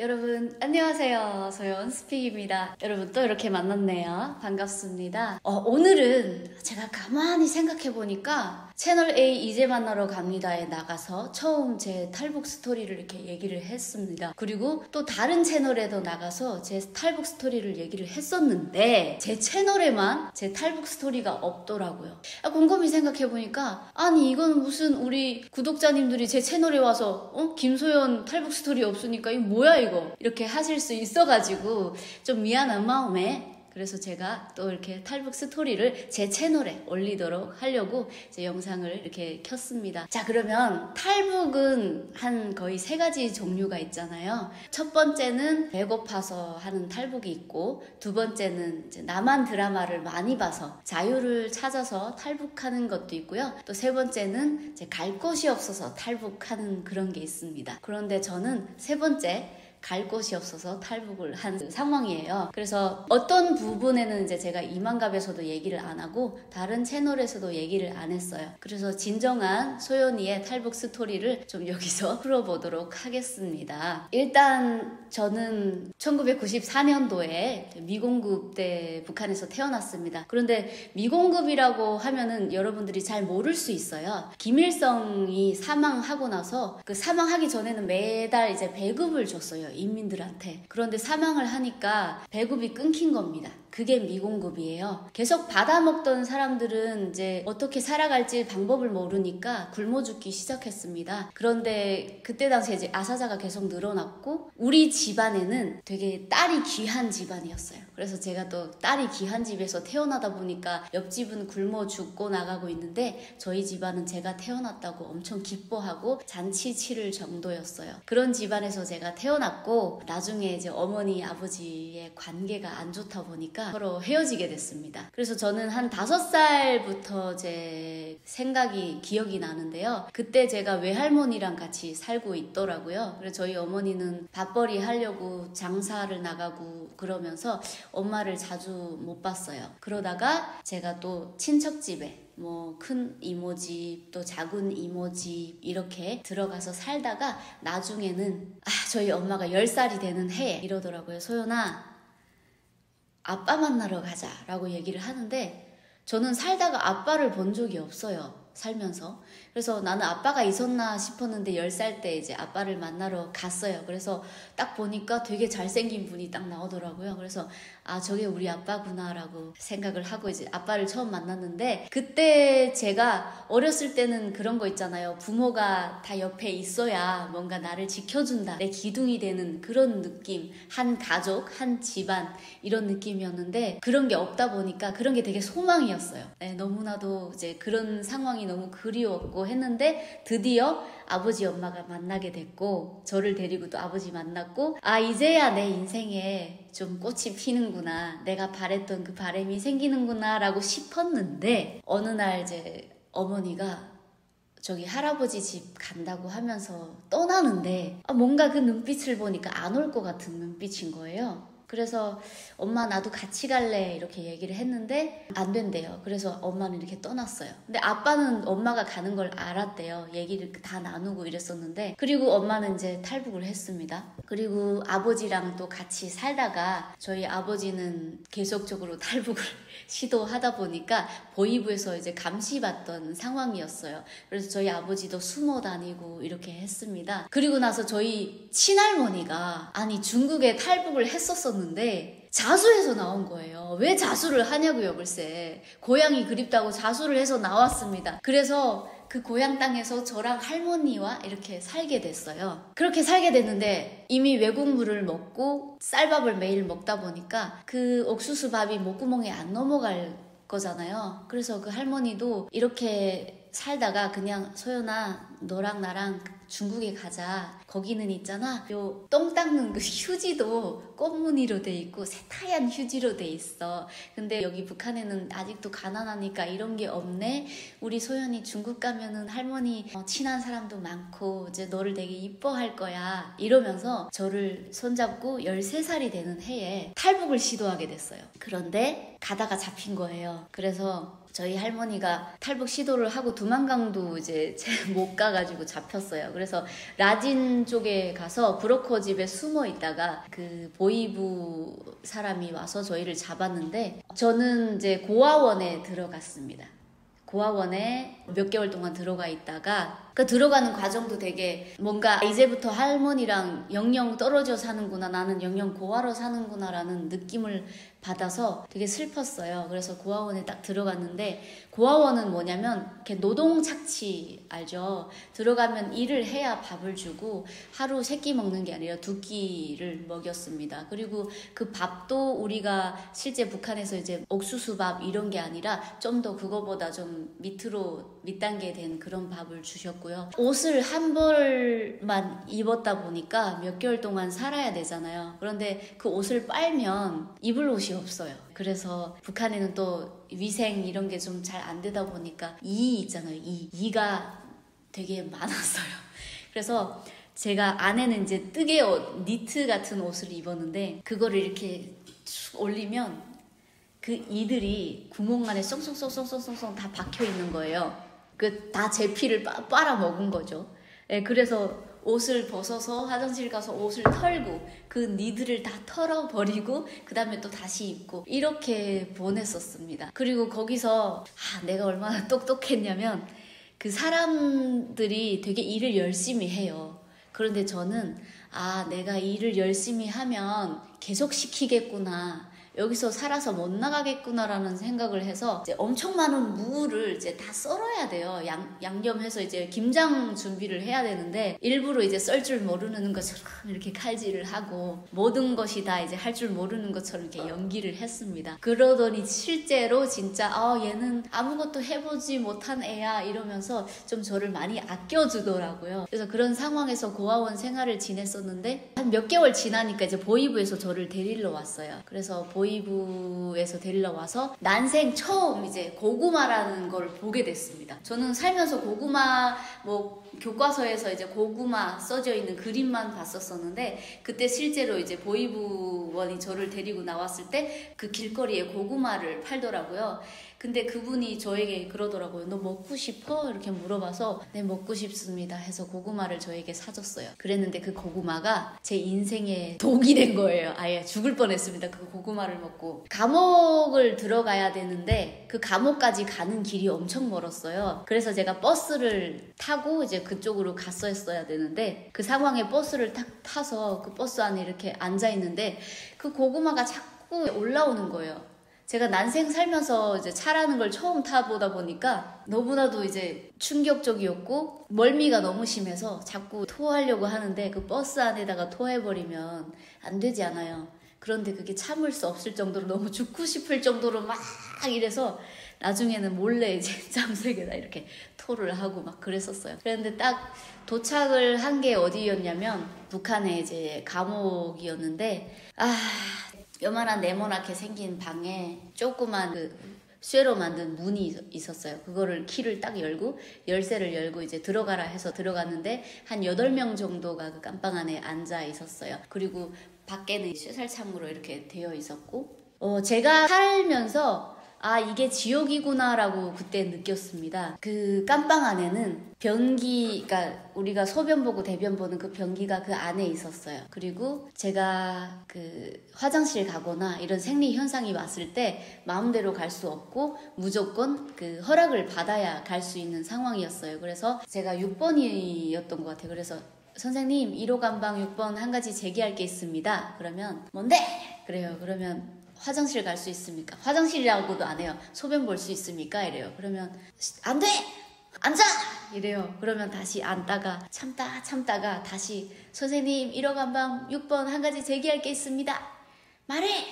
여러분 안녕하세요. 소연 스픽입니다. 여러분 또 이렇게 만났네요. 반갑습니다. 오늘은 제가 가만히 생각해보니까 채널 A 이제 만나러 갑니다에 나가서 처음 제 탈북 스토리를 이렇게 얘기를 했습니다. 그리고 또 다른 채널에도 나가서 제 탈북 스토리를 얘기를 했었는데 제 채널에만 제 탈북 스토리가 없더라고요. 곰곰이 생각해보니까 아니 이건 무슨 우리 구독자님들이 제 채널에 와서 김소연 탈북 스토리 없으니까 이거 뭐야 이거 이렇게 하실 수 있어가지고 좀 미안한 마음에 그래서 제가 또 이렇게 탈북 스토리를 제 채널에 올리도록 하려고 제 영상을 이렇게 켰습니다. 자, 그러면 탈북은 한 거의 3가지 종류가 있잖아요. 첫 번째는 배고파서 하는 탈북이 있고, 두 번째는 이제 남한 드라마를 많이 봐서 자유를 찾아서 탈북하는 것도 있고요. 또 세 번째는 이제 갈 곳이 없어서 탈북하는 그런 게 있습니다. 그런데 저는 세 번째 갈 곳이 없어서 탈북을 한 상황이에요. 그래서 어떤 부분에는 이제 제가 이만갑에서도 얘기를 안 하고 다른 채널에서도 얘기를 안 했어요. 그래서 진정한 소연이의 탈북 스토리를 좀 여기서 풀어보도록 하겠습니다. 일단 저는 1994년도에 미공급 때 북한에서 태어났습니다. 그런데 미공급이라고 하면은 여러분들이 잘 모를 수 있어요. 김일성이 사망하고 나서 그 사망하기 전에는 매달 이제 배급을 줬어요. 인민들한테. 그런데 사망을 하니까 배급이 끊긴 겁니다. 그게 미공급이에요. 계속 받아먹던 사람들은 이제 어떻게 살아갈지 방법을 모르니까 굶어 죽기 시작했습니다. 그런데 그때 당시에 이제 아사자가 계속 늘어났고 우리 집안에는 되게 딸이 귀한 집안이었어요. 그래서 제가 또 딸이 귀한 집에서 태어나다 보니까 옆집은 굶어 죽고 나가고 있는데 저희 집안은 제가 태어났다고 엄청 기뻐하고 잔치 치를 정도였어요. 그런 집안에서 제가 태어났고 나중에 이제 어머니 아버지의 관계가 안 좋다 보니까 서로 헤어지게 됐습니다. 그래서 저는 한 5살부터 제 기억이 나는데요. 그때 제가 외할머니랑 같이 살고 있더라고요. 그래서 저희 어머니는 밥벌이 하려고 장사를 나가고 그러면서 엄마를 자주 못 봤어요. 그러다가 제가 또 친척집에 큰 이모 집, 또 작은 이모 집 이렇게 들어가서 살다가 나중에는 저희 엄마가 10살이 되는 해에 이러더라고요. 소연아, 아빠 만나러 가자 라고 얘기를 하는데 저는 살다가 아빠를 본 적이 없어요. 살면서. 그래서 나는 아빠가 있었나 싶었는데 10살 때 이제 아빠를 만나러 갔어요. 그래서 딱 보니까 되게 잘생긴 분이 딱 나오더라고요. 그래서 저게 우리 아빠구나 라고 생각을 하고 이제 아빠를 처음 만났는데 그때 제가 어렸을 때는 그런 거 있잖아요. 부모가 다 옆에 있어야 뭔가 나를 지켜준다. 내 기둥이 되는 그런 느낌. 한 가족, 한 집안 이런 느낌이었는데 그런 게 없다 보니까 그런 게 되게 소망이었어요. 네, 너무나도 이제 그런 상황이 너무 그리웠고 했는데 드디어 아버지 엄마가 만나게 됐고 저를 데리고 또 아버지 만났고 이제야 내 인생에 좀 꽃이 피는구나, 내가 바랬던 그 바람이 생기는구나 라고 싶었는데 어느 날 이제 어머니가 저기 할아버지 집 간다고 하면서 떠나는데 뭔가 그 눈빛을 보니까 안 올 것 같은 눈빛인 거예요. 그래서 엄마 나도 같이 갈래 이렇게 얘기를 했는데 안 된대요. 그래서 엄마는 이렇게 떠났어요. 근데 아빠는 엄마가 가는 걸 알았대요. 얘기를 다 나누고 이랬었는데 그리고 엄마는 이제 탈북을 했습니다. 그리고 아버지랑 또 같이 살다가 저희 아버지는 계속적으로 탈북을 시도하다 보니까 보이부에서 이제 감시받던 상황이었어요. 그래서 저희 아버지도 숨어 다니고 이렇게 했습니다. 그리고 나서 저희 친할머니가 중국에 탈북을 했었었는데 자수해서 나온 거예요. 왜 자수를 하냐고요, 글쎄. 고향이 그립다고 자수를 해서 나왔습니다. 그래서 그 고향 땅에서 저랑 할머니와 이렇게 살게 됐어요. 그렇게 살게 됐는데 이미 외국물을 먹고 쌀밥을 매일 먹다 보니까 그 옥수수 밥이 목구멍에 안 넘어갈 거잖아요. 그래서 그 할머니도 이렇게 살다가 그냥 소연아 너랑 나랑 중국에 가자. 거기는 있잖아. 요 똥 닦는 그 휴지도 꽃무늬로 돼 있고 새하얀 휴지로 돼 있어. 근데 여기 북한에는 아직도 가난하니까 이런 게 없네. 우리 소연이 중국 가면은 할머니 친한 사람도 많고 이제 너를 되게 이뻐할 거야. 이러면서 저를 손잡고 13살이 되는 해에 탈북을 시도하게 됐어요. 그런데 가다가 잡힌 거예요. 그래서 저희 할머니가 탈북 시도를 하고 두만강도 이제 못 가가지고 잡혔어요. 그래서 라진 쪽에 가서 브로커 집에 숨어 있다가 그 보이부 사람이 와서 저희를 잡았는데, 저는 이제 고아원에 들어갔습니다. 고아원에 몇 개월 동안 들어가 있다가, 그 들어가는 과정도 되게 뭔가 이제부터 할머니랑 영영 떨어져 사는구나, 나는 영영 고아로 사는구나 라는 느낌을 받아서 되게 슬펐어요. 그래서 고아원에 딱 들어갔는데, 고아원은 뭐냐면 이렇게 노동 착취 알죠? 들어가면 일을 해야 밥을 주고 하루 3끼 먹는 게 아니라 2끼를 먹였습니다. 그리고 그 밥도 우리가 실제 북한에서 이제 옥수수밥 이런 게 아니라 좀 더 그거보다 좀 밑단계 된 그런 밥을 주셨고요. 옷을 한 벌만 입었다 보니까 몇 개월 동안 살아야 되잖아요. 그런데 그 옷을 빨면 입을 옷이 없어요. 그래서 북한에는 또 위생 이런 게 좀 잘 안 되다 보니까 이 있잖아요. 이가 되게 많았어요. 그래서 제가 안에는 이제 뜨개 옷, 니트 같은 옷을 입었는데, 그거를 이렇게 쭉 올리면 그 이들이 구멍 안에 쏙쏙쏙쏙쏙쏙 다 박혀 있는 거예요. 그 다 제 피를 빨아먹은 거죠. 네, 그래서 옷을 벗어서 화장실 가서 옷을 털고 그 니들을 다 털어버리고 그 다음에 또 다시 입고 이렇게 보냈었습니다. 그리고 거기서 내가 얼마나 똑똑했냐면, 그 사람들이 되게 일을 열심히 해요. 그런데 저는 내가 일을 열심히 하면 계속 시키겠구나, 여기서 살아서 못 나가겠구나라는 생각을 해서 이제 엄청 많은 무를 이제 다 썰어야 돼요. 양념해서 이제 김장 준비를 해야 되는데, 일부러 이제 썰 줄 모르는 것처럼 이렇게 칼질을 하고 모든 것이 다 이제 할 줄 모르는 것처럼 이렇게 연기를 했습니다. 그러더니 실제로 진짜 얘는 아무것도 해보지 못한 애야 이러면서 좀 저를 많이 아껴주더라고요. 그래서 그런 상황에서 고아원 생활을 지냈었는데, 한 몇 개월 지나니까 이제 보이부에서 저를 데리러 왔어요. 그래서 보이부에서 데리러 와서 난생 처음 이제 고구마라는 걸 보게 됐습니다. 저는 살면서 고구마 교과서에서 이제 고구마 써져 있는 그림만 봤었었는데, 그때 실제로 이제 보이부원이 저를 데리고 나왔을 때 그 길거리에 고구마를 팔더라고요. 근데 그분이 저에게 그러더라고요. 너 먹고 싶어? 이렇게 물어봐서 네, 먹고 싶습니다 해서 고구마를 저에게 사줬어요. 그랬는데 그 고구마가 제 인생의 독이 된 거예요. 아예 죽을 뻔했습니다. 그 고구마를 먹고. 감옥을 들어가야 되는데 그 감옥까지 가는 길이 엄청 멀었어요. 그래서 제가 버스를 타고 이제 그쪽으로 갔었어야 되는데, 그 상황에 버스를 타서 그 버스 안에 이렇게 앉아있는데 그 고구마가 자꾸 올라오는 거예요. 제가 난생 살면서 이제 차라는 걸 처음 타보다 보니까 너무나도 이제 충격적이었고, 멀미가 너무 심해서 자꾸 토하려고 하는데 그 버스 안에다가 토해버리면 안 되지 않아요. 그런데 그게 참을 수 없을 정도로 너무 죽고 싶을 정도로 막 이래서 나중에는 몰래 이제 짬새게다 이렇게 토를 하고 막 그랬었어요. 그런데 딱 도착을 한 게 어디였냐면 북한의 이제 감옥이었는데, 요만한 네모나게 생긴 방에 조그만 그 쇠로 만든 문이 있었어요. 그거를 키를 딱 열고 열쇠를 열고 이제 들어가라 해서 들어갔는데 한 8명 정도가 그 깜방 안에 앉아 있었어요. 그리고 밖에는 쇠살창으로 이렇게 되어 있었고, 제가 살면서 이게 지옥이구나라고 그때 느꼈습니다. 그 깜방 안에는 변기, 그러니까 우리가 소변 보고 대변 보는 그 변기가 그 안에 있었어요. 그리고 제가 그 화장실 가거나 이런 생리 현상이 왔을 때 마음대로 갈 수 없고 무조건 그 허락을 받아야 갈 수 있는 상황이었어요. 그래서 제가 6번이었던 것 같아요. 그래서 선생님 1호 감방 6번 한 가지 제기할 게 있습니다. 그러면 뭔데? 그래요. 그러면 화장실 갈 수 있습니까? 화장실이라고도 안 해요. 소변 볼 수 있습니까? 이래요. 그러면 안 돼! 앉아! 이래요. 그러면 다시 앉다가 참다가 다시 선생님 1호 감방 6번 한 가지 제기할 게 있습니다. 말해!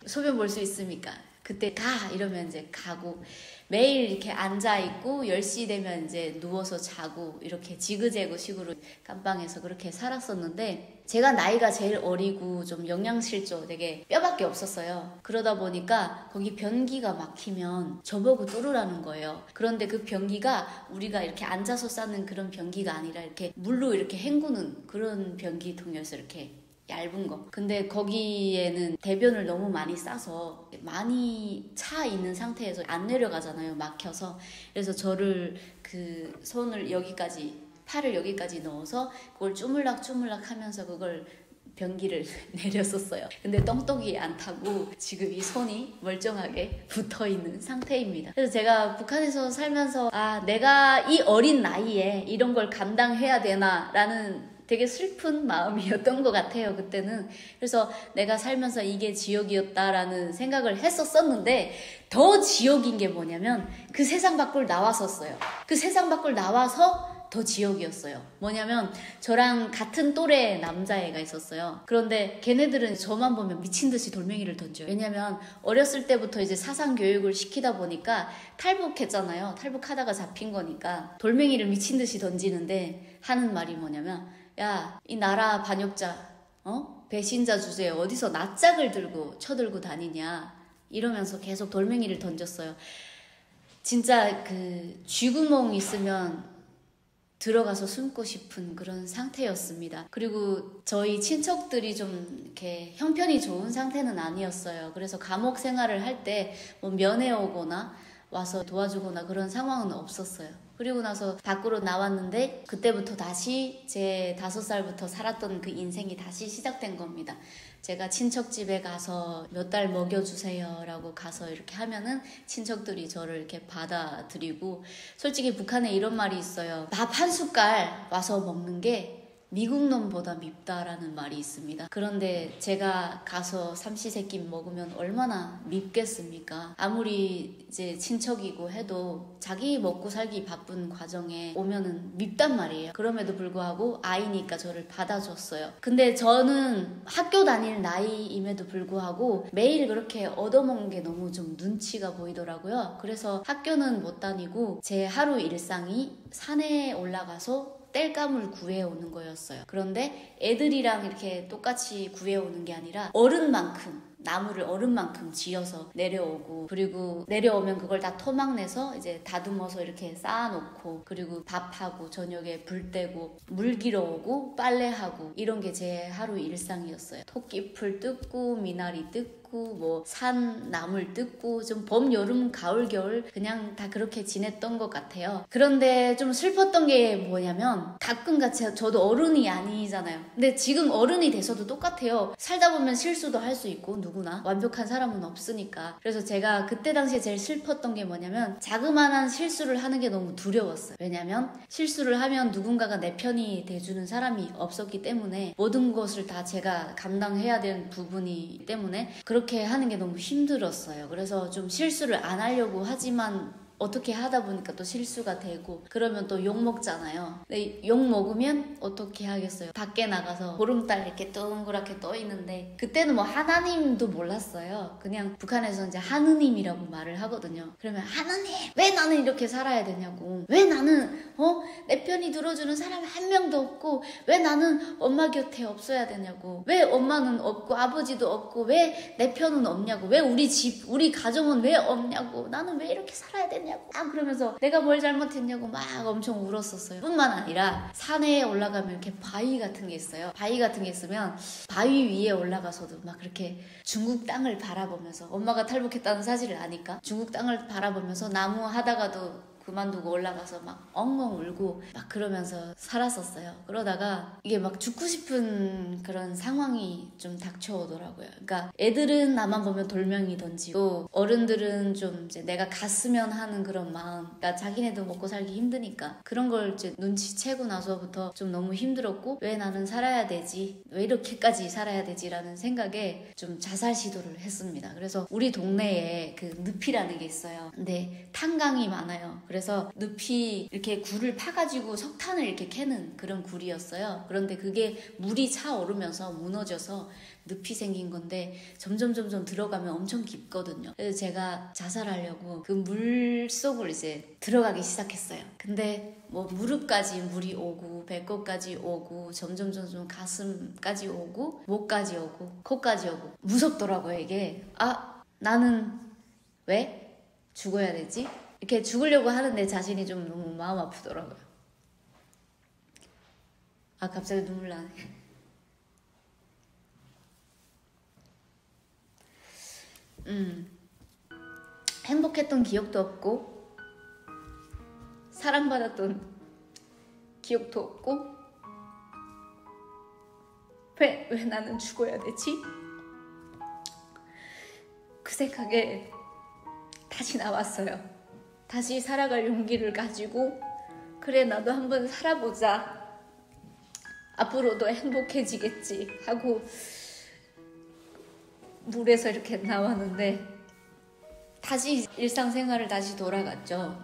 소변 볼 수 있습니까? 그때 가! 이러면 이제 가고, 매일 이렇게 앉아있고 10시 되면 이제 누워서 자고 이렇게 지그재그 식으로 깜방에서 그렇게 살았었는데, 제가 나이가 제일 어리고 좀 영양실조 되게 뼈밖에 없었어요. 그러다 보니까 거기 변기가 막히면 저보고 뚫으라는 거예요. 그런데 그 변기가 우리가 이렇게 앉아서 싸는 그런 변기가 아니라 이렇게 물로 이렇게 헹구는 그런 변기통이어서 이렇게 얇은 거. 근데 거기에는 대변을 너무 많이 싸서 많이 차 있는 상태에서 안 내려가잖아요. 막혀서. 그래서 저를 그 손을 여기까지, 팔을 여기까지 넣어서 그걸 주물락주물락 하면서 그걸 변기를 내렸었어요. 근데 떵떵이 안 타고 지금 이 손이 멀쩡하게 붙어있는 상태입니다. 그래서 제가 북한에서 살면서 내가 이 어린 나이에 이런 걸 감당해야 되나 라는 되게 슬픈 마음이었던 것 같아요, 그때는. 그래서 내가 살면서 이게 지옥이었다라는 생각을 했었는데 더 지옥인 게 뭐냐면 그 세상 밖을 나왔었어요. 그 세상 밖을 나와서 더 지옥이었어요. 뭐냐면 저랑 같은 또래 남자애가 있었어요. 그런데 걔네들은 저만 보면 미친 듯이 돌멩이를 던져요. 왜냐면 어렸을 때부터 이제 사상 교육을 시키다 보니까 탈북했잖아요. 탈북하다가 잡힌 거니까 돌멩이를 미친 듯이 던지는데 하는 말이 뭐냐면, 야, 이 나라 반역자, 배신자 주제에 어디서 낯짝을 들고 쳐들고 다니냐, 이러면서 계속 돌멩이를 던졌어요. 진짜 그 쥐구멍 있으면 들어가서 숨고 싶은 그런 상태였습니다. 그리고 저희 친척들이 좀 이렇게 형편이 좋은 상태는 아니었어요. 그래서 감옥 생활을 할 때 뭐 면회 오거나 와서 도와주거나 그런 상황은 없었어요. 그리고 나서 밖으로 나왔는데 그때부터 다시 제 5살부터 살았던 그 인생이 다시 시작된 겁니다. 제가 친척 집에 가서 몇 달 먹여주세요 라고 가서 이렇게 하면은 친척들이 저를 이렇게 받아들이고, 솔직히 북한에 이런 말이 있어요. 밥 한 숟갈 와서 먹는 게 미국 놈보다 밉다라는 말이 있습니다. 그런데 제가 가서 삼시세끼 먹으면 얼마나 밉겠습니까? 아무리 이제 친척이고 해도 자기 먹고 살기 바쁜 과정에 오면은 밉단 말이에요. 그럼에도 불구하고 아이니까 저를 받아줬어요. 근데 저는 학교 다닐 나이임에도 불구하고 매일 그렇게 얻어먹는 게 너무 좀 눈치가 보이더라고요. 그래서 학교는 못 다니고 제 하루 일상이 산에 올라가서 땔감을 구해오는 거였어요. 그런데 애들이랑 이렇게 똑같이 구해오는 게 아니라 어른만큼, 나무를 어른만큼 지어서 내려오고, 그리고 내려오면 그걸 다 토막내서 이제 다듬어서 이렇게 쌓아놓고, 그리고 밥하고 저녁에 불 떼고 물 길어오고 빨래하고, 이런 게 제 하루 일상이었어요. 토끼풀 뜯고 미나리 뜯고 뭐 산 나물 뜯고, 좀 봄, 여름, 가을, 겨울 그냥 다 그렇게 지냈던 것 같아요. 그런데 좀 슬펐던 게 뭐냐면, 가끔같이 저도 어른이 아니잖아요. 근데 지금 어른이 돼서도 똑같아요. 살다 보면 실수도 할 수 있고, 누구나 완벽한 사람은 없으니까. 그래서 제가 그때 당시에 제일 슬펐던 게 뭐냐면, 자그마한 실수를 하는 게 너무 두려웠어요. 왜냐면 실수를 하면 누군가가 내 편이 돼주는 사람이 없었기 때문에, 모든 것을 다 제가 감당해야 되는 부분이기 때문에 그렇게 하는 게 너무 힘들었어요. 그래서 좀 실수를 안 하려고 하지만 어떻게 하다 보니까 또 실수가 되고, 그러면 또 욕 먹잖아요. 근데 욕 먹으면 어떻게 하겠어요? 밖에 나가서 보름달 이렇게 동그랗게 떠 있는데, 그때는 뭐 하나님도 몰랐어요. 그냥 북한에서 이제 하느님이라고 말을 하거든요. 그러면 하느님, 왜 나는 이렇게 살아야 되냐고, 왜 나는 내 편이 들어주는 사람 한 명도 없고, 왜 나는 엄마 곁에 없어야 되냐고, 왜 엄마는 없고 아버지도 없고 왜 내 편은 없냐고, 왜 우리 집, 우리 가정은 왜 없냐고, 나는 왜 이렇게 살아야 되냐고, 그러면서 내가 뭘 잘못했냐고 막 엄청 울었었어요. 뿐만 아니라 산에 올라가면 이렇게 바위 같은 게 있어요. 바위 같은 게 있으면 바위 위에 올라가서도 막 그렇게 중국 땅을 바라보면서, 엄마가 탈북했다는 사실을 아니까 중국 땅을 바라보면서 나무 하다가도 그만두고 올라가서 막 엉엉 울고 막 그러면서 살았었어요. 그러다가 이게 막 죽고 싶은 그런 상황이 좀 닥쳐오더라고요. 그러니까 애들은 나만 보면 돌멩이 던지고, 어른들은 좀 이제 내가 갔으면 하는 그런 마음, 그러니까 자기네도 먹고 살기 힘드니까 그런 걸 이제 눈치채고 나서부터 좀 너무 힘들었고, 왜 나는 살아야 되지? 왜 이렇게까지 살아야 되지라는 생각에 좀 자살 시도를 했습니다. 그래서 우리 동네에 그 늪이라는 게 있어요. 근데 탄강이 많아요. 그래서 늪이 이렇게 굴을 파가지고 석탄을 이렇게 캐는 그런 굴이었어요. 그런데 그게 물이 차오르면서 무너져서 늪이 생긴 건데, 점점 들어가면 엄청 깊거든요. 그래서 제가 자살하려고 그 물 속을 이제 들어가기 시작했어요. 근데 뭐 무릎까지 물이 오고, 배꼽까지 오고, 점점 가슴까지 오고, 목까지 오고, 코까지 오고, 무섭더라고요 이게. 나는 왜 죽어야 되지? 이렇게 죽으려고 하는데 자신이 좀 너무 마음 아프더라고요. 갑자기 눈물 나네. 행복했던 기억도 없고 사랑받았던 기억도 없고 왜 나는 죽어야 되지? 그 생각에 다시 나왔어요. 다시 살아갈 용기를 가지고 그래 나도 한번 살아보자. 앞으로도 행복해지겠지 하고 물에서 이렇게 나왔는데 다시 일상생활을 다시 돌아갔죠.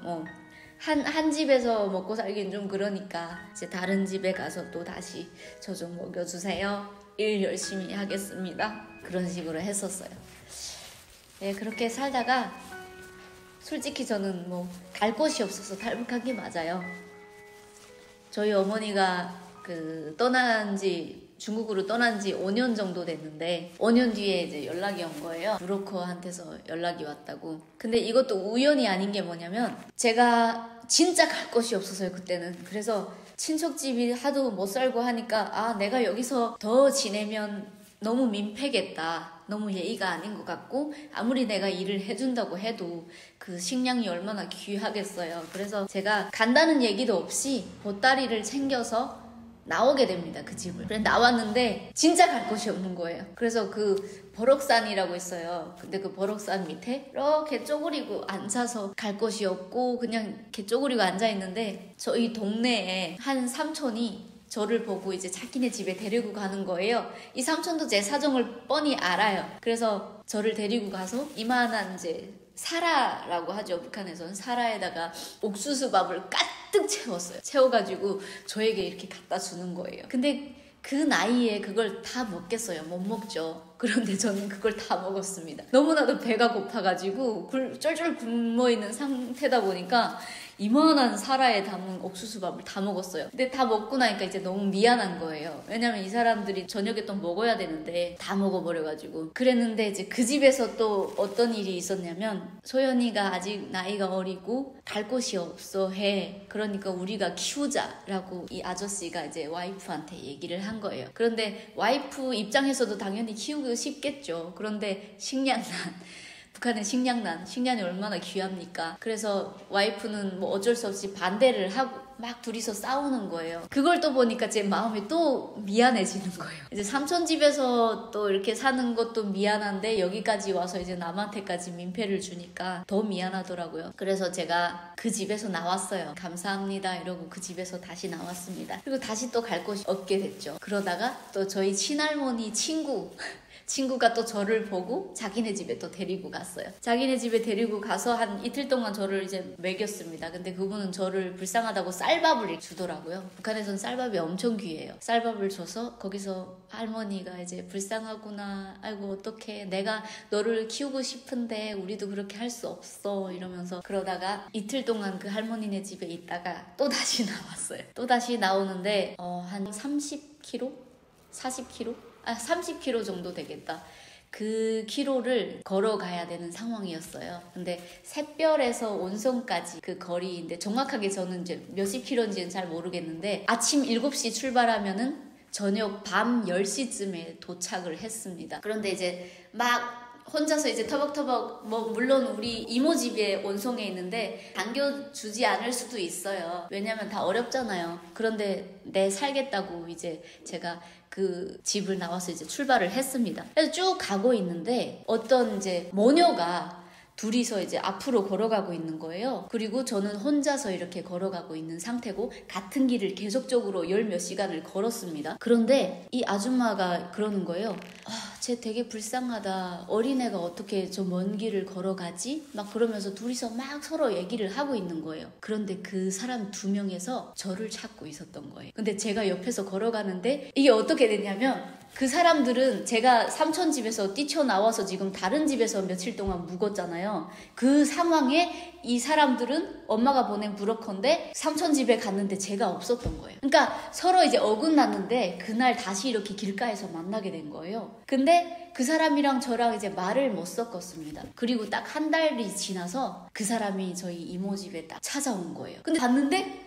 한 집에서 먹고 살긴 좀 그러니까 이제 다른 집에 가서 또 다시 저 좀 먹여주세요. 일 열심히 하겠습니다. 그런 식으로 했었어요. 네, 그렇게 살다가 솔직히 저는 갈 곳이 없어서 탈북한 게 맞아요. 저희 어머니가 중국으로 떠난 지 5년 정도 됐는데 5년 뒤에 이제 연락이 온 거예요. 브로커한테서 연락이 왔다고. 근데 이것도 우연이 아닌 게 뭐냐면 제가 진짜 갈 곳이 없었어요 그때는. 그래서 친척집이 하도 못 살고 하니까 내가 여기서 더 지내면 너무 민폐겠다. 너무 예의가 아닌 것 같고 아무리 내가 일을 해준다고 해도 그 식량이 얼마나 귀하겠어요. 그래서 제가 간다는 얘기도 없이 보따리를 챙겨서 나오게 됩니다. 그 집을. 그래 나왔는데 진짜 갈 곳이 없는 거예요. 그래서 그 버럭산이라고 있어요. 근데 그 버럭산 밑에 이렇게 쪼그리고 앉아서 갈 곳이 없고 그냥 이렇게 쪼그리고 앉아있는데 저희 동네에 한 삼촌이 저를 보고 이제 자기네 집에 데리고 가는 거예요. 이 삼촌도 제 사정을 뻔히 알아요. 그래서 저를 데리고 가서 이만한 이제 사라라고 하죠. 북한에서는 사라에다가 옥수수밥을 가득 채웠어요. 채워가지고 저에게 이렇게 갖다 주는 거예요. 근데 그 나이에 그걸 다 먹겠어요? 못 먹죠. 그런데 저는 그걸 다 먹었습니다. 너무나도 배가 고파가지고 쫄쫄 굶어있는 상태다 보니까 이만한 사라에 담은 옥수수밥을 다 먹었어요. 근데 다 먹고 나니까 이제 너무 미안한 거예요. 왜냐면 이 사람들이 저녁에 또 먹어야 되는데 다 먹어버려가지고. 그랬는데 이제 그 집에서 또 어떤 일이 있었냐면 소연이가 아직 나이가 어리고 갈 곳이 없어 해. 그러니까 우리가 키우자라고 이 아저씨가 이제 와이프한테 얘기를 한 거예요. 그런데 와이프 입장에서도 당연히 키우기 쉽겠죠. 그런데 식량난. 북한의 식량이 얼마나 귀합니까? 그래서 와이프는 어쩔 수 없이 반대를 하고 막 둘이서 싸우는 거예요. 그걸 또 보니까 제 마음이 또 미안해지는 거예요. 이제 삼촌 집에서 또 이렇게 사는 것도 미안한데 여기까지 와서 이제 남한테까지 민폐를 주니까 더 미안하더라고요. 그래서 제가 그 집에서 나왔어요. 감사합니다 이러고 그 집에서 다시 나왔습니다. 그리고 다시 또 갈 곳이 없게 됐죠. 그러다가 또 저희 친할머니 친구가 또 저를 보고 자기네 집에 또 데리고 갔어요. 자기네 집에 데리고 가서 한 이틀 동안 저를 이제 먹였습니다. 근데 그분은 저를 불쌍하다고 쌀밥을 주더라고요. 북한에선 쌀밥이 엄청 귀해요. 쌀밥을 줘서 거기서 할머니가 이제 불쌍하구나. 아이고 어떡해. 내가 너를 키우고 싶은데 우리도 그렇게 할 수 없어. 이러면서 그러다가 이틀 동안 그 할머니네 집에 있다가 또 다시 나왔어요. 또 다시 나오는데 한 30km? 40km? 30km 정도 되겠다. 그 키로를 걸어가야 되는 상황이었어요. 근데 샛별에서 온성까지 그 거리인데 정확하게 저는 이제 몇십 킬로인지는 잘 모르겠는데 아침 7시 출발하면은 저녁 밤 10시쯤에 도착을 했습니다. 그런데 이제 막 혼자서 이제 터벅터벅 물론 우리 이모 집에 온송에 있는데 당겨주지 않을 수도 있어요. 왜냐면 다 어렵잖아요. 그런데 내 살겠다고 이제 제가 그 집을 나와서 이제 출발을 했습니다. 그래서 쭉 가고 있는데 어떤 이제 모녀가 둘이서 이제 앞으로 걸어가고 있는 거예요. 그리고 저는 혼자서 이렇게 걸어가고 있는 상태고 같은 길을 계속적으로 열 몇 시간을 걸었습니다. 그런데 이 아줌마가 그러는 거예요. 쟤 되게 불쌍하다. 어린애가 어떻게 저 먼 길을 걸어가지? 막 그러면서 둘이서 막 서로 얘기를 하고 있는 거예요. 그런데 그 사람 2명에서 저를 찾고 있었던 거예요. 근데 제가 옆에서 걸어가는데 이게 어떻게 됐냐면 그 사람들은 제가 삼촌 집에서 뛰쳐나와서 지금 다른 집에서 며칠 동안 묵었잖아요. 그 상황에 이 사람들은 엄마가 보낸 브로커인데 삼촌 집에 갔는데 제가 없었던 거예요. 그러니까 서로 이제 어긋났는데 그날 다시 이렇게 길가에서 만나게 된 거예요. 근데 그 사람이랑 저랑 이제 말을 못 섞었습니다. 그리고 딱 한 달이 지나서 그 사람이 저희 이모 집에 딱 찾아온 거예요. 근데 봤는데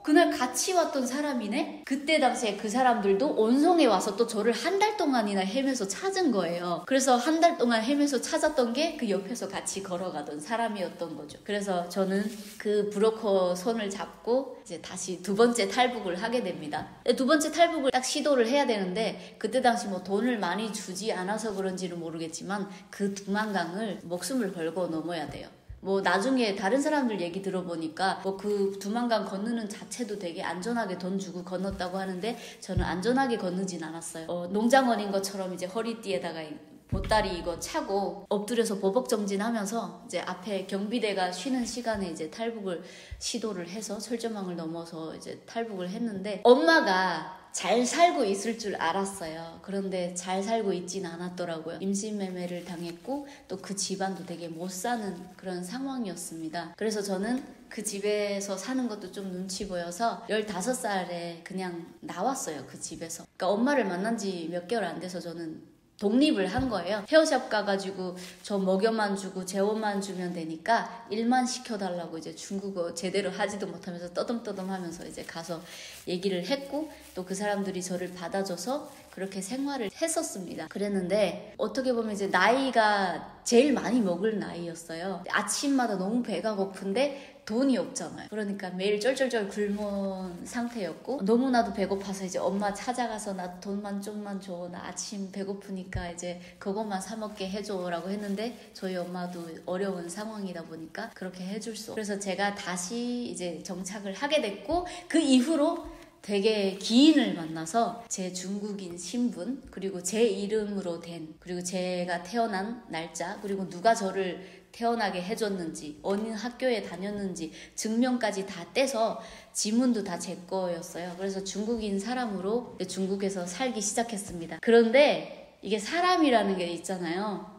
그날 같이 왔던 사람이네? 그때 당시에 그 사람들도 온성에 와서 또 저를 한 달 동안이나 헤매서 찾은 거예요. 그래서 한 달 동안 헤매서 찾았던 게 그 옆에서 같이 걸어가던 사람이었던 거죠. 그래서 저는 그 브로커 손을 잡고 이제 다시 두 번째 탈북을 하게 됩니다. 두 번째 탈북을 딱 시도를 해야 되는데 그때 당시 뭐 돈을 많이 주지 않아서 그런지는 모르겠지만 그 두만강을 목숨을 걸고 넘어야 돼요. 뭐 나중에 다른 사람들 얘기 들어보니까 뭐 그 두만강 건너는 자체도 되게 안전하게 돈 주고 건넜다고 하는데 저는 안전하게 건너진 않았어요. 농장원인 것처럼 이제 허리띠에다가 보따리 이거 차고 엎드려서 보복 정진하면서 이제 앞에 경비대가 쉬는 시간에 이제 탈북을 시도를 해서 철조망을 넘어서 이제 탈북을 했는데 엄마가 잘 살고 있을 줄 알았어요. 그런데 잘 살고 있진 않았더라고요. 임신매매를 당했고 또 그 집안도 되게 못 사는 그런 상황이었습니다. 그래서 저는 그 집에서 사는 것도 좀 눈치 보여서 15살에 그냥 나왔어요. 그 집에서. 그러니까 엄마를 만난 지 몇 개월 안 돼서 저는 독립을 한 거예요. 헤어샵 가가지고 저 먹여만 주고 재워만 주면 되니까 일만 시켜달라고 이제 중국어 제대로 하지도 못하면서 떠듬떠듬 하면서 이제 가서 얘기를 했고 또 그 사람들이 저를 받아줘서 그렇게 생활을 했었습니다. 그랬는데 어떻게 보면 이제 나이가 제일 많이 먹을 나이였어요. 아침마다 너무 배가 고픈데 돈이 없잖아요. 그러니까 매일 쩔쩔쩔 굶은 상태였고 너무나도 배고파서 이제 엄마 찾아가서 나 돈만 좀만 줘. 나 아침 배고프니까 이제 그것만 사 먹게 해줘라고 했는데 저희 엄마도 어려운 상황이다 보니까 그렇게 해줄 수 없어요. 그래서 제가 다시 이제 정착을 하게 됐고 그 이후로 되게 기인을 만나서 제 중국인 신분 그리고 제 이름으로 된 그리고 제가 태어난 날짜 그리고 누가 저를 태어나게 해줬는지 어느 학교에 다녔는지 증명까지 다 떼서 지문도 다 제 거였어요. 그래서 중국인 사람으로 중국에서 살기 시작했습니다. 그런데 이게 사람이라는 게 있잖아요.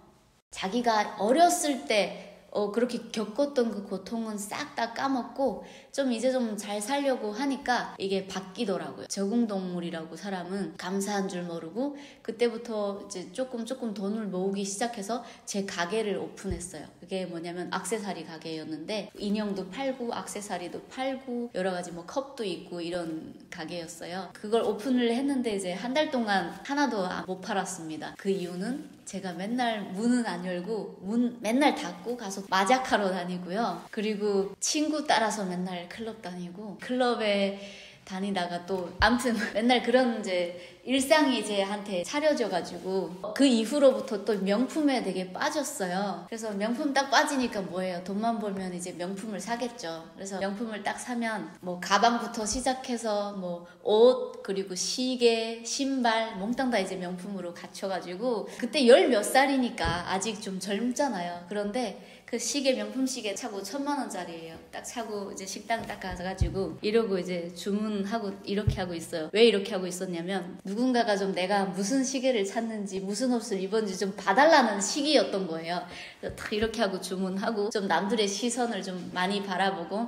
자기가 어렸을 때 그렇게 겪었던 그 고통은 싹 다 까먹고 좀 이제 좀 잘 살려고 하니까 이게 바뀌더라고요. 적응동물이라고 사람은 감사한 줄 모르고 그때부터 이제 조금 돈을 모으기 시작해서 제 가게를 오픈했어요. 그게 뭐냐면 액세서리 가게였는데 인형도 팔고 액세서리도 팔고 여러 가지 뭐 컵도 있고 이런 가게였어요. 그걸 오픈을 했는데 이제 한 달 동안 하나도 못 팔았습니다. 그 이유는 제가 맨날 문은 안 열고 문 맨날 닫고 가서 마작하러 다니고요. 그리고 친구 따라서 맨날 클럽 다니고 클럽에 다니다가 또 아무튼 맨날 그런 이제 일상이 제한테 차려져가지고 그 이후로부터 또 명품에 되게 빠졌어요. 그래서 명품 딱 빠지니까 뭐예요? 돈만 벌면 이제 명품을 사겠죠. 그래서 명품을 딱 사면 뭐 가방부터 시작해서 뭐 옷 그리고 시계, 신발 몽땅 다 이제 명품으로 갖춰가지고 그때 10 몇 살이니까 아직 좀 젊잖아요. 그런데 그 시계 명품 시계 차고 1000만원짜리예요. 딱 차고 이제 식당 딱 가가지고 이러고 이제 주문하고 이렇게 하고 있어요. 왜 이렇게 하고 있었냐면 누군가가 좀 내가 무슨 시계를 샀는지 무슨 옷을 입었는지 좀 봐달라는 시기였던 거예요. 그래서 딱 이렇게 하고 주문하고 좀 남들의 시선을 좀 많이 바라보고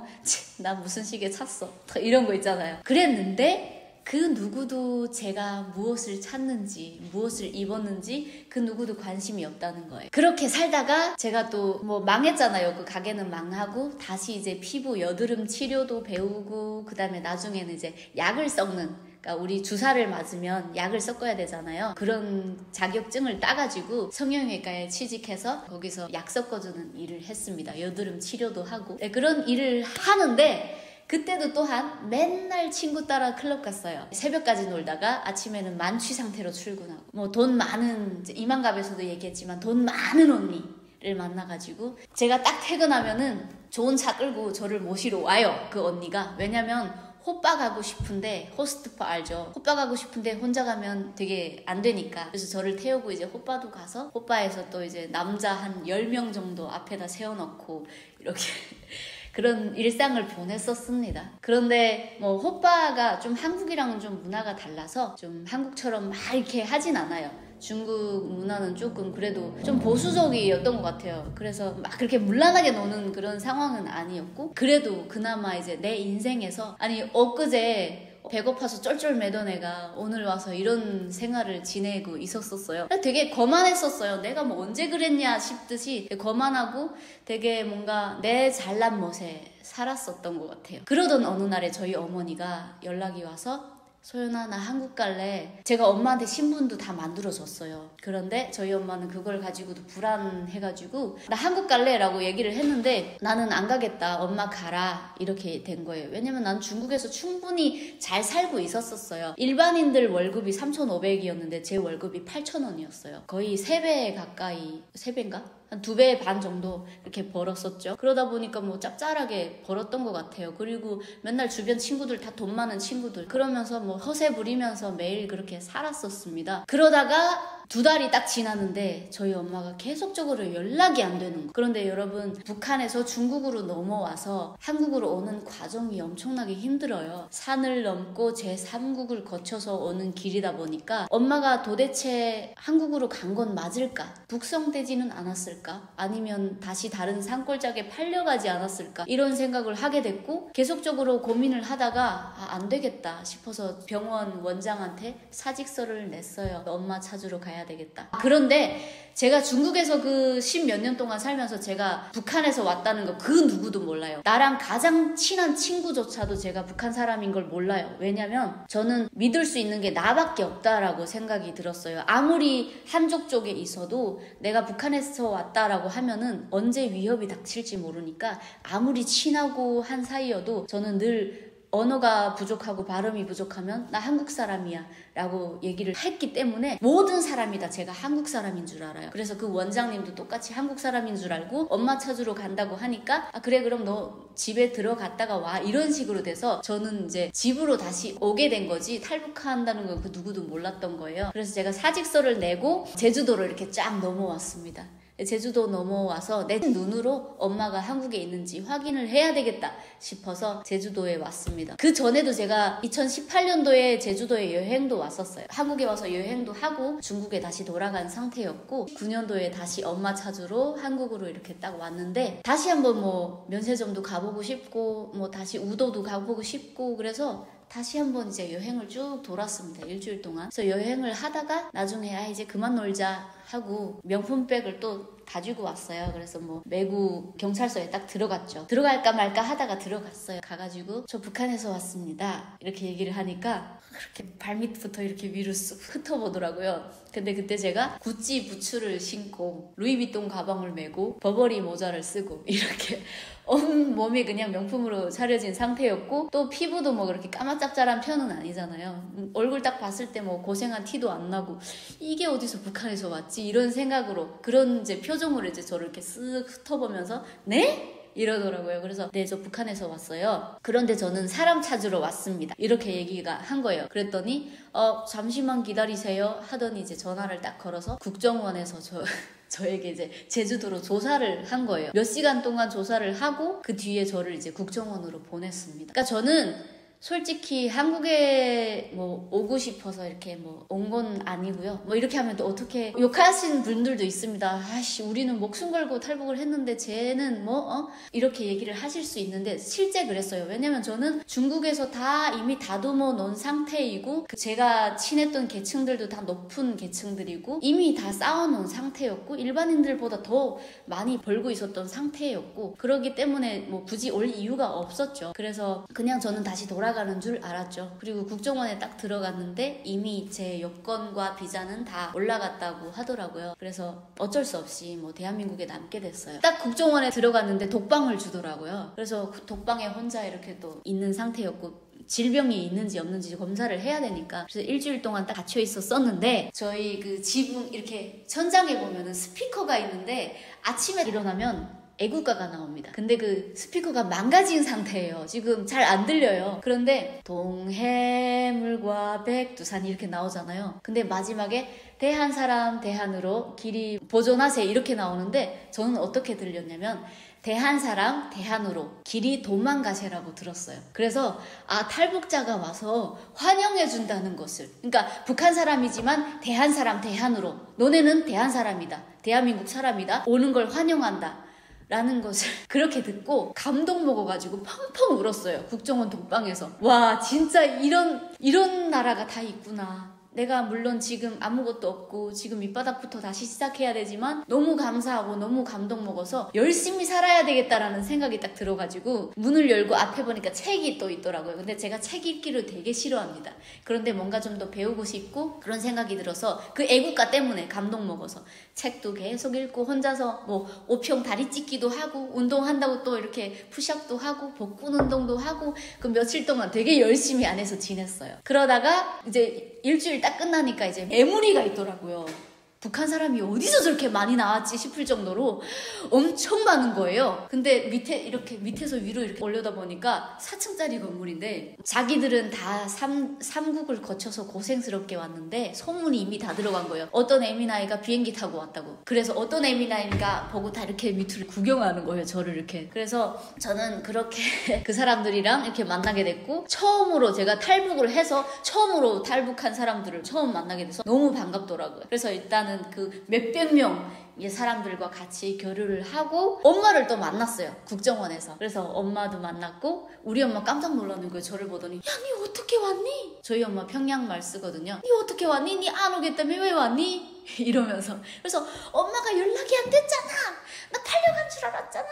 나 무슨 시계 샀어 이런 거 있잖아요. 그랬는데 그 누구도 제가 무엇을 찾는지 무엇을 입었는지 그 누구도 관심이 없다는 거예요. 그렇게 살다가 제가 또 뭐 망했잖아요. 그 가게는 망하고 다시 이제 피부 여드름 치료도 배우고 그 다음에 나중에는 이제 약을 섞는 그러니까 우리 주사를 맞으면 약을 섞어야 되잖아요. 그런 자격증을 따가지고 성형외과에 취직해서 거기서 약 섞어주는 일을 했습니다. 여드름 치료도 하고 그런 일을 하는데 그때도 또한 맨날 친구 따라 클럽 갔어요. 새벽까지 놀다가 아침에는 만취 상태로 출근하고 뭐 돈 많은 이만갑에서도 얘기했지만 돈 많은 언니를 만나가지고 제가 딱 퇴근하면은 좋은 차 끌고 저를 모시러 와요. 그 언니가. 왜냐면 호빠 가고 싶은데 호스트파 알죠? 호빠 가고 싶은데 혼자 가면 되게 안 되니까 그래서 저를 태우고 이제 호빠도 가서 호빠에서 또 이제 남자 한 10명 정도 앞에다 세워놓고 이렇게 그런 일상을 보냈었습니다. 그런데 뭐 호빠가 좀 한국이랑은 좀 문화가 달라서 좀 한국처럼 막 이렇게 하진 않아요. 중국 문화는 조금 그래도 좀 보수적이었던 것 같아요. 그래서 막 그렇게 문란하게 노는 그런 상황은 아니었고 그래도 그나마 이제 내 인생에서 아니 엊그제 배고파서 쩔쩔 매던 애가 오늘 와서 이런 생활을 지내고 있었어요. 되게 거만했었어요. 내가 뭐 언제 그랬냐 싶듯이 거만하고 되게 뭔가 내 잘난 멋에 살았었던 것 같아요. 그러던 어느 날에 저희 어머니가 연락이 와서 소연아 나 한국 갈래. 제가 엄마한테 신분도 다 만들어줬어요. 그런데 저희 엄마는 그걸 가지고도 불안해가지고 나 한국 갈래 라고 얘기를 했는데 나는 안 가겠다. 엄마 가라. 이렇게 된 거예요. 왜냐면 난 중국에서 충분히 잘 살고 있었어요. 일반인들 월급이 3,500이었는데 제 월급이 8,000원이었어요. 거의 3배 가까이, 3배인가? 한 2배 반 정도 이렇게 벌었었죠. 그러다 보니까 뭐 짭짤하게 벌었던 것 같아요. 그리고 맨날 주변 친구들 다 돈 많은 친구들 그러면서 뭐 허세 부리면서 매일 그렇게 살았었습니다. 그러다가 2달이 딱 지났는데 저희 엄마가 계속적으로 연락이 안 되는 거예요. 그런데 여러분 북한에서 중국으로 넘어와서 한국으로 오는 과정이 엄청나게 힘들어요. 산을 넘고 제3국을 거쳐서 오는 길이다 보니까 엄마가 도대체 한국으로 간 건 맞을까? 북송되지는 않았을까? 아니면 다시 다른 산골짜기에 팔려가지 않았을까? 이런 생각을 하게 됐고 계속적으로 고민을 하다가 안 되겠다 싶어서 병원 원장한테 사직서를 냈어요. 엄마 찾으러 가야 되겠다. 그런데 제가 중국에서 그 10몇 년 동안 살면서 제가 북한에서 왔다는 거 그 누구도 몰라요. 나랑 가장 친한 친구조차도 제가 북한 사람인 걸 몰라요. 왜냐면 저는 믿을 수 있는 게 나밖에 없다라고 생각이 들었어요. 아무리 한족 쪽에 있어도 내가 북한에서 왔다라고 하면은 언제 위협이 닥칠지 모르니까 아무리 친하고 한 사이여도 저는 늘 언어가 부족하고 발음이 부족하면 나 한국 사람이야 라고 얘기를 했기 때문에 모든 사람이 다 제가 한국 사람인 줄 알아요. 그래서 그 원장님도 똑같이 한국 사람인 줄 알고 엄마 찾으러 간다고 하니까 그래 그럼 너 집에 들어갔다가 와 이런 식으로 돼서 저는 이제 집으로 다시 오게 된 거지 탈북한다는 건 그 누구도 몰랐던 거예요. 그래서 제가 사직서를 내고 제주도로 이렇게 쫙 넘어왔습니다. 제주도 넘어와서 내 눈으로 엄마가 한국에 있는지 확인을 해야 되겠다 싶어서 제주도에 왔습니다. 그 전에도 제가 2018년도에 제주도에 여행도 왔었어요. 한국에 와서 여행도 하고 중국에 다시 돌아간 상태였고 9년도에 다시 엄마 찾으러 한국으로 이렇게 딱 왔는데 다시 한번 뭐 면세점도 가보고 싶고 뭐 다시 우도도 가보고 싶고 그래서 다시 한번 이제 여행을 쭉 돌았습니다. 일주일 동안. 그래서 여행을 하다가 나중에 이제 그만 놀자 하고 명품백을 또 가지고 왔어요. 그래서 뭐 매구 경찰서에 딱 들어갔죠. 들어갈까 말까 하다가 들어갔어요. 가가지고 저 북한에서 왔습니다. 이렇게 얘기를 하니까 그렇게 발밑부터 이렇게 위로 쑥 흩어보더라고요. 근데 그때 제가 구찌 부츠를 신고 루이비통 가방을 메고 버버리 모자를 쓰고 이렇게 온 몸이 그냥 명품으로 차려진 상태였고 또 피부도 뭐 그렇게 까맣짭짤한 편은 아니잖아요. 얼굴 딱 봤을 때 뭐 고생한 티도 안 나고 이게 어디서 북한에서 왔지 이런 생각으로 그런 이제 표정으로 이제 저를 이렇게 쓱 흩어보면서 네? 이러더라고요. 그래서 네, 저 북한에서 왔어요. 그런데 저는 사람 찾으러 왔습니다. 이렇게 얘기가 한 거예요. 그랬더니 잠시만 기다리세요 하더니 이제 전화를 딱 걸어서 국정원에서 저에게 이제 제주도로 조사를 한 거예요. 몇 시간 동안 조사를 하고 그 뒤에 저를 이제 국정원으로 보냈습니다. 그러니까 저는 솔직히 한국에 뭐 오고 싶어서 이렇게 뭐 온 건 아니고요. 뭐 이렇게 하면 또 어떻게 욕하시는 분들도 있습니다. 아이씨 우리는 목숨 걸고 탈북을 했는데 쟤는 이렇게 얘기를 하실 수 있는데 실제 그랬어요. 왜냐면 저는 중국에서 다 이미 다듬어 놓은 상태이고 제가 친했던 계층들도 다 높은 계층들이고 이미 다 쌓아놓은 상태였고 일반인들보다 더 많이 벌고 있었던 상태였고 그러기 때문에 뭐 굳이 올 이유가 없었죠. 그래서 그냥 저는 다시 돌아가는 줄 알았죠. 그리고 국정원에 딱 들어갔는데 이미 제 여권과 비자는 다 올라갔다고 하더라고요. 그래서 어쩔 수 없이 뭐 대한민국에 남게 됐어요. 딱 국정원에 들어갔는데 독방을 주더라고요. 그래서 그 독방에 혼자 이렇게 또 있는 상태였고 질병이 있는지 없는지 검사를 해야 되니까 그래서 일주일 동안 딱 갇혀 있었었는데 저희 그 지붕 이렇게 천장에 보면은 스피커가 있는데 아침에 일어나면 애국가가 나옵니다. 근데 그 스피커가 망가진 상태예요. 지금 잘 안 들려요. 그런데 동해물과 백두산 이렇게 나오잖아요. 근데 마지막에 대한 사람 대한으로 길이 보존하세 이렇게 나오는데 저는 어떻게 들렸냐면 대한 사람 대한으로 길이 도망가세라고 들었어요. 그래서 탈북자가 와서 환영해 준다는 것을 그러니까 북한 사람이지만 대한 사람 대한으로 너네는 대한 사람이다. 대한민국 사람이다. 오는 걸 환영한다. 라는 것을 그렇게 듣고 감동 먹어가지고 펑펑 울었어요. 국정원 독방에서. 와, 진짜 이런 나라가 다 있구나. 내가 물론 지금 아무것도 없고 지금 밑바닥부터 다시 시작해야 되지만 너무 감사하고 너무 감동 먹어서 열심히 살아야 되겠다라는 생각이 딱 들어가지고 문을 열고 앞에 보니까 책이 또 있더라고요. 근데 제가 책 읽기를 되게 싫어합니다. 그런데 뭔가 좀 더 배우고 싶고 그런 생각이 들어서 그 애국가 때문에 감동 먹어서 책도 계속 읽고 혼자서 뭐 5평 다리 찢기도 하고 운동한다고 또 이렇게 푸시업도 하고 복근 운동도 하고 그 며칠 동안 되게 열심히 안에서 지냈어요. 그러다가 이제 일주일 딱 끝나니까 이제 메모리가 있더라고요. 북한 사람이 어디서 저렇게 많이 나왔지 싶을 정도로 엄청 많은 거예요. 근데 밑에서 위로 이렇게 올려다보니까 4층짜리 건물인데 자기들은 다 삼국을 거쳐서 고생스럽게 왔는데 소문이 이미 다 들어간 거예요. 어떤 에미나이가 비행기 타고 왔다고. 그래서 어떤 에미나이가 보고 다 이렇게 밑을 구경하는 거예요. 저를 이렇게. 그래서 저는 그렇게 그 사람들이랑 이렇게 만나게 됐고 처음으로 제가 탈북을 해서 처음으로 탈북한 사람들을 처음 만나게 돼서 너무 반갑더라고요. 그래서 일단은 그 몇백 명의 사람들과 같이 교류를 하고 엄마를 또 만났어요. 국정원에서. 그래서 엄마도 만났고 우리 엄마 깜짝 놀라는 거예요. 저를 보더니 야, 니 어떻게 왔니? 저희 엄마 평양말 쓰거든요. 니 어떻게 왔니? 니 안 오겠다며 왜 왔니? 이러면서. 그래서 엄마가 연락이 안 됐잖아. 나 탈려간 줄 알았잖아.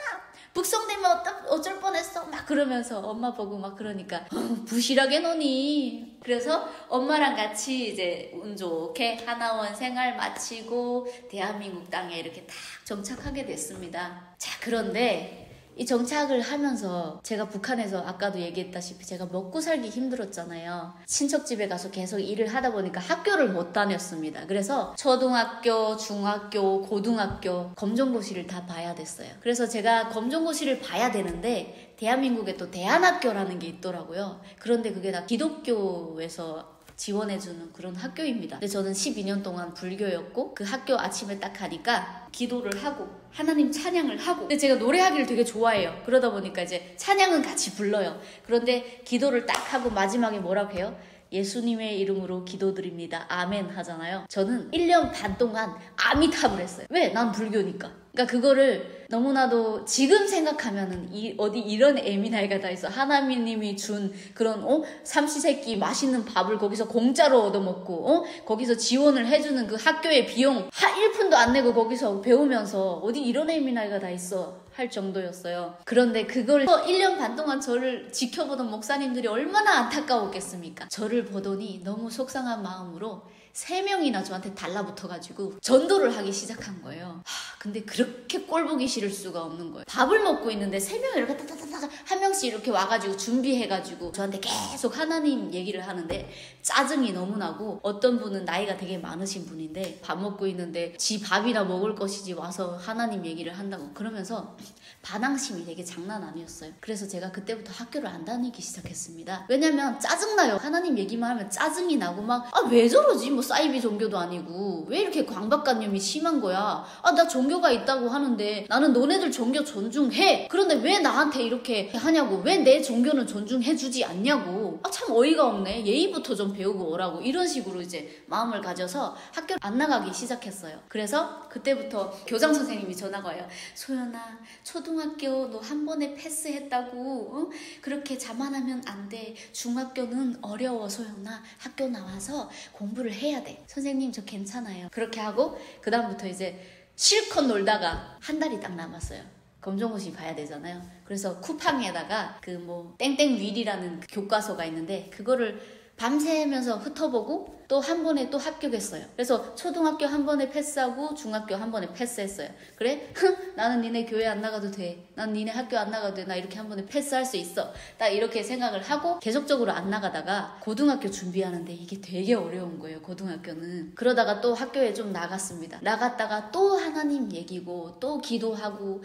북송되면 어쩔 뻔했어. 막 그러면서 엄마 보고 막 그러니까 부실하게 노니. 그래서 엄마랑 같이 이제 운 좋게 하나원 생활 마치고 대한민국 땅에 이렇게 딱 정착하게 됐습니다. 자, 그런데 이 정착을 하면서 제가 북한에서 아까도 얘기했다시피 제가 먹고 살기 힘들었잖아요. 친척 집에 가서 계속 일을 하다 보니까 학교를 못 다녔습니다. 그래서 초등학교, 중학교, 고등학교 검정고시를 다 봐야 됐어요. 그래서 제가 검정고시를 봐야 되는데 대한민국에 또 대안학교라는 게 있더라고요. 그런데 그게 다 기독교에서 지원해주는 그런 학교입니다. 근데 저는 12년 동안 불교였고 그 학교 아침에 딱 가니까 기도를 하고 하나님 찬양을 하고 근데 제가 노래하기를 되게 좋아해요. 그러다 보니까 이제 찬양은 같이 불러요. 그런데 기도를 딱 하고 마지막에 뭐라고 해요? 예수님의 이름으로 기도드립니다. 아멘 하잖아요. 저는 1년 반 동안 아미탑을 했어요. 왜? 난 불교니까. 그러니까 그거를 너무나도 지금 생각하면은 어디 이런 에미나이가 다 있어. 하나님이 준 그런 삼시세끼 맛있는 밥을 거기서 공짜로 얻어먹고 거기서 지원을 해주는 그 학교의 비용 1푼도 안 내고 거기서 배우면서 어디 이런 에미나이가 다 있어 할 정도였어요. 그런데 그걸 1년 반 동안 저를 지켜보던 목사님들이 얼마나 안타까웠겠습니까? 저를 보더니 너무 속상한 마음으로 3명이나 저한테 달라붙어가지고 전도를 하기 시작한 거예요. 근데 그렇게 꼴보기 싫을 수가 없는 거예요. 밥을 먹고 있는데 3명이 이렇게 따다다다 한 명씩 이렇게 와가지고 준비해가지고 저한테 계속 하나님 얘기를 하는데 짜증이 너무 나고 어떤 분은 나이가 되게 많으신 분인데 밥 먹고 있는데 지 밥이나 먹을 것이지 와서 하나님 얘기를 한다고 그러면서 반항심이 되게 장난 아니었어요. 그래서 제가 그때부터 학교를 안 다니기 시작했습니다. 왜냐면 짜증나요. 하나님 얘기만 하면 짜증이 나고 막 왜 저러지? 뭐 사이비 종교도 아니고 왜 이렇게 강박관념이 심한 거야? 나 종교가 있다고 하는데 나는 너네들 종교 존중해. 그런데 왜 나한테 이렇게 하냐고. 왜 내 종교는 존중해주지 않냐고. 참 어이가 없네. 예의부터 좀 배우고 오라고. 이런 식으로 이제 마음을 가져서 학교를 안 나가기 시작했어요. 그래서 그때부터 교장 선생님이 전화가 와요. 소연아, 초등학교 너 한 번에 패스했다고 그렇게 자만하면 안 돼. 중학교는 어려워. 소연아, 학교 나와서 공부를 해야 돼. 선생님 저 괜찮아요. 그렇게 하고 그 다음부터 이제 실컷 놀다가 한 달이 딱 남았어요. 검정고시 봐야 되잖아요. 그래서 쿠팡에다가 그 뭐 땡땡 윌이라는 그 교과서가 있는데 그거를 밤새면서 흩어보고 또 한 번에 또 합격했어요. 그래서 초등학교 한 번에 패스하고 중학교 한 번에 패스했어요. 그래? 나는 니네 교회 안 나가도 돼. 난 니네 학교 안 나가도 돼. 나 이렇게 한 번에 패스할 수 있어. 딱 이렇게 생각을 하고 계속적으로 안 나가다가 고등학교 준비하는데 이게 되게 어려운 거예요. 고등학교는. 그러다가 또 학교에 좀 나갔습니다. 나갔다가 또 하나님 얘기고 또 기도하고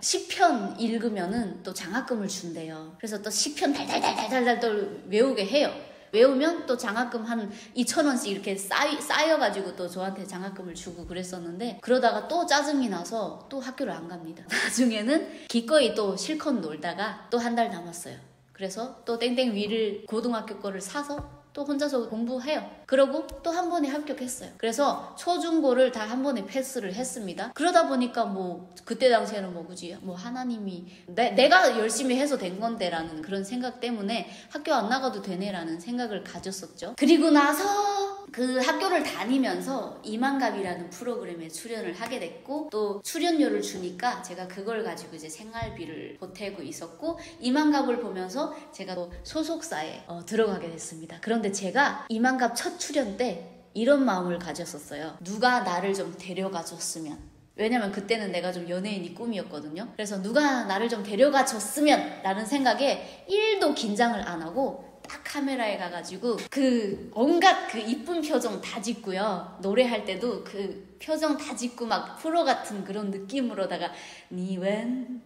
시편 읽으면은 또 장학금을 준대요. 그래서 또 시편 달달달달달 또 외우게 해요. 외우면 또 장학금 한 2,000원씩 이렇게 쌓여가지고 또 저한테 장학금을 주고 그랬었는데 그러다가 또 짜증이 나서 또 학교를 안 갑니다. 나중에는 기꺼이 또 실컷 놀다가 또 한 달 남았어요. 그래서 또 땡땡 위를 고등학교 거를 사서 또 혼자서 공부해요. 그러고 또 한 번에 합격했어요. 그래서 초중고를 다 한 번에 패스를 했습니다. 그러다 보니까 뭐 그때 당시에는 뭐 그지 뭐 하나님이 내가 열심히 해서 된 건데 라는 그런 생각 때문에 학교 안 나가도 되네라는 생각을 가졌었죠. 그리고 나서 그 학교를 다니면서 이만갑이라는 프로그램에 출연을 하게 됐고 또 출연료를 주니까 제가 그걸 가지고 이제 생활비를 보태고 있었고 이만갑을 보면서 제가 또 소속사에 들어가게 됐습니다. 그런데 제가 이만갑 첫 출연 때 이런 마음을 가졌었어요. 누가 나를 좀 데려가 줬으면. 왜냐면 그때는 내가 좀 연예인이 꿈이었거든요. 그래서 누가 나를 좀 데려가 줬으면 라는 생각에 1도 긴장을 안 하고 딱 카메라에 가가지고 그 온갖 그 이쁜 표정 다 짓고요. 노래할 때도 그 표정 다 짓고 막 프로 같은 그런 느낌으로다가 니웬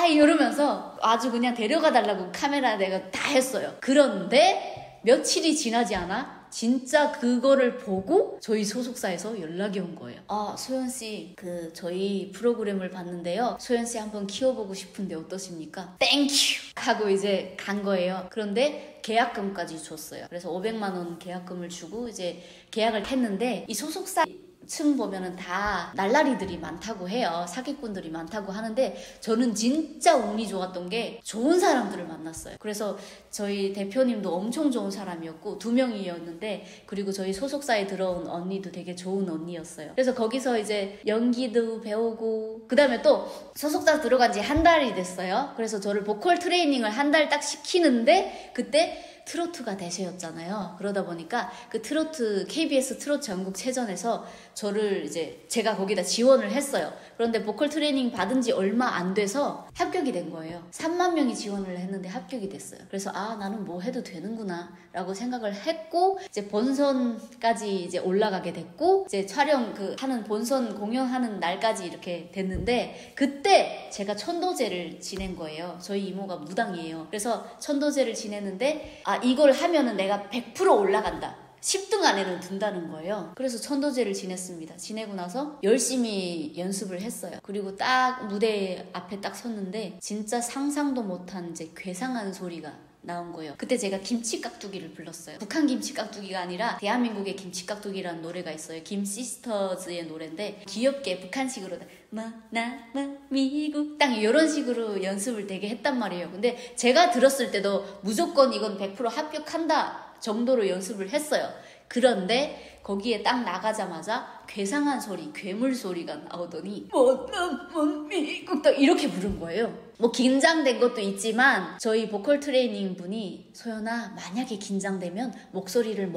이러면서 아주 그냥 데려가 달라고 카메라 내가 다 했어요. 그런데 며칠이 지나지 않아 진짜 그거를 보고 저희 소속사에서 연락이 온 거예요. 소연씨 저희 프로그램을 봤는데요. 소연씨 한번 키워보고 싶은데 어떠십니까? 땡큐! 하고 이제 간 거예요. 그런데 계약금까지 줬어요. 그래서 500만 원 계약금을 주고 이제 계약을 했는데 이 소속사 층 보면은 다 날라리들이 많다고 해요. 사기꾼들이 많다고 하는데 저는 진짜 운이 좋았던 게 좋은 사람들을 만났어요. 그래서 저희 대표님도 엄청 좋은 사람이었고 2명이었는데 그리고 저희 소속사에 들어온 언니도 되게 좋은 언니였어요. 그래서 거기서 이제 연기도 배우고 그 다음에 또 소속사 들어간 지 한 달이 됐어요. 그래서 저를 보컬 트레이닝을 한 달 딱 시키는데 그때 트로트가 대세였잖아요. 그러다 보니까 그 KBS 트로트 전국체전에서 저를 이제 제가 거기다 지원을 했어요. 그런데 보컬 트레이닝 받은 지 얼마 안 돼서 합격이 된 거예요. 3만 명이 지원을 했는데 합격이 됐어요. 그래서 나는 뭐 해도 되는구나 라고 생각을 했고 이제 본선까지 이제 올라가게 됐고 이제 촬영 하는 본선 공연하는 날까지 이렇게 됐는데 그때 제가 천도제를 지낸 거예요. 저희 이모가 무당이에요. 그래서 천도제를 지냈는데 이걸 하면은 내가 100% 올라간다. 10등 안에는 든다는 거예요. 그래서 천도제를 지냈습니다. 지내고 나서 열심히 연습을 했어요. 그리고 딱 무대 앞에 딱 섰는데 진짜 상상도 못한 이제 괴상한 소리가 나온 거예요. 그때 제가 김치깍두기를 불렀어요. 북한 김치깍두기가 아니라 대한민국의 김치깍두기라는 노래가 있어요. 김시스터즈의 노래인데 귀엽게 북한식으로 미국 땅 이런 식으로 연습을 되게 했단 말이에요. 근데 제가 들었을 때도 무조건 이건 100% 합격한다 정도로 연습을 했어요. 그런데 거기에 딱 나가자마자 괴상한 소리, 괴물 소리가 나오더니 미국 땅 이렇게 부른 거예요. 뭐 긴장된 것도 있지만 저희 보컬 트레이닝 분이 소연아 만약에 긴장되면 목소리를